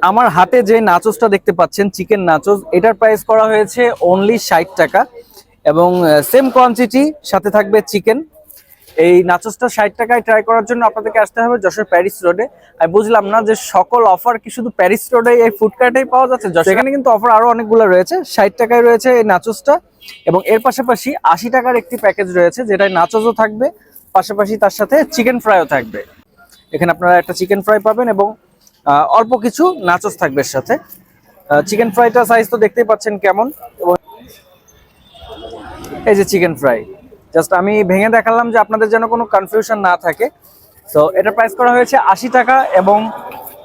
আমার হাতে যে নাচোসটা দেখতে পাচ্ছেন চিকেন নাচোস, এটার প্রাইস করা হয়েছে অনলি 60 টাকা এবং সেম কোয়ান্টিটি সাথে থাকবে চিকেন। এই নাচোসটা 60 টাকায় ট্রাই করার জন্য আপনাদেরকে আসতে হবে যশোর প্যারিস রোডে। আমি বুঝলাম না যে সকল অফার কি শুধু প্যারিস রোডে এই ফুড কার্টেই পাওয়া যাচ্ছে। এখানে কিন্তু অফার আরো অনেকগুলো রয়েছে। 60 টাকায় রয়েছে এই নাচোসটা এবং এর পাশাপাশি 80 টাকার একটি প্যাকেজ রয়েছে যেটায় নাচোসও থাকবে, পাশাপাশি তার সাথে চিকেন ফ্রাইও থাকবে। এখানে আপনারা একটা চিকেন ফ্রাই পাবেন এবং অল্প কিছু নাচোস থাকবে এর সাথে। চিকেন ফ্রাইটা সাইজ তো দেখতেই পাচ্ছেন কেমন, এবং এই যে চিকেন ফ্রাই জাস্ট আমি ভেঙে দেখালাম যে আপনাদের যেন কোনো কনফিউশন না থাকে। সো এটা প্রাইস করা হয়েছে 80 টাকা এবং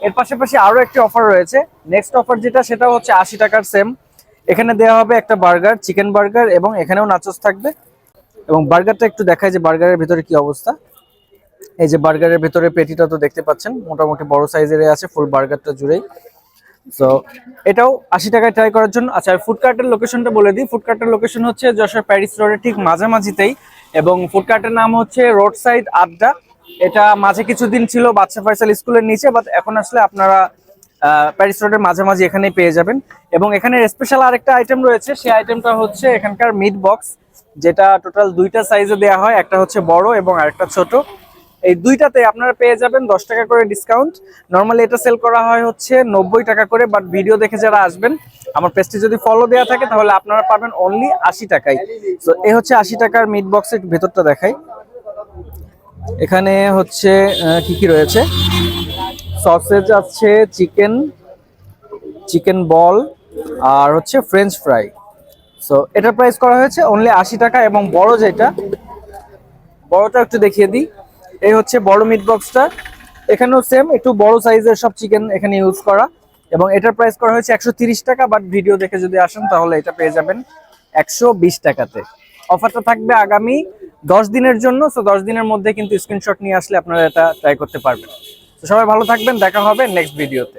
এর পাশাপাশি আরো একটি অফার রয়েছে। নেক্সট অফার যেটা সেটা হচ্ছে 80 টাকার সেম। এখানে দেওয়া হবে একটা বার্গার, চিকেন বার্গার, এবং এখানেও নাচোস থাকবে। এবং বার্গারটা একটু দেখায় যে বার্গারের ভিতরে কি অবস্থা। এই যে বার্গারের ভিতরে পেটিটা তো দেখতে পাচ্ছেন, মোটামুটি বড় সাইজের আছে ফুল বার্গারটা জুড়েই। সো এটাও 80 টাকায় ট্রাই করার জন্য। আচ্ছা, ফুড কার্টের লোকেশনটা বলে দিই। ফুড কার্টের লোকেশন হচ্ছে যশোর প্যারিস রোডের ঠিক মাঝামাঝিতেই, এবং ফুড কার্টের নাম হচ্ছে রোড সাইড আড্ডা। এটা মাঝে কিছুদিন ছিল বাদশা ফয়সাল স্কুলের নিচে, বাট এখন আসলে আপনারা প্যারিস রোডের মাঝামাঝি এখানেই পেয়ে যাবেন। এবং এখানে স্পেশাল আরেকটা আইটেম রয়েছে, সেই আইটেমটা হচ্ছে এখানকার মিট বক্স, যেটা টোটাল দুইটা সাইজে দেওয়া হয়, একটা হচ্ছে বড় এবং আরেকটা ছোট। এই দুইটাতে আপনারা পেয়ে যাবেন 10 টাকা করে ডিসকাউন্ট। নরমালি এটা সেল করা হয় হচ্ছে 90 টাকা করে, বাট ভিডিও দেখে যারা আসবেন আমার পেজটি যদি ফলো দেওয়া থাকে তাহলে আপনারা পাবেন অনলি 80 টাকায়। তো এই হচ্ছে 80 টাকার মিট বক্সের ভেতরটা দেখাই। এখানে হচ্ছে কি কি রয়েছে, সসেজ আছে, চিকেন বল, আর হচ্ছে ফ্রেঞ্চ ফ্রাই। সো এটার প্রাইস করা হয়েছে অনলি 80 টাকা। এবং বড় যেটা, বড়টা একটু দেখিয়ে দিই। এই হচ্ছে বড় মিট বক্সটা, এখানেও সেম একটু বড় সাইজের সব চিকেন এখানে ইউজ করা, এবং এটার প্রাইস করা হয়েছে 130 টাকা, বাট ভিডিও দেখে যদি আসেন তাহলে এটা পেয়ে যাবেন 120 টাকাতে। অফারটা থাকবে আগামী 10 দিনের জন্য। সো 10 দিনের মধ্যে কিন্তু স্ক্রিনশট নিয়ে আসলে আপনারা এটা ট্রাই করতে পারবেন। তো সবাই ভালো থাকবেন, দেখা হবে নেক্সট ভিডিওতে।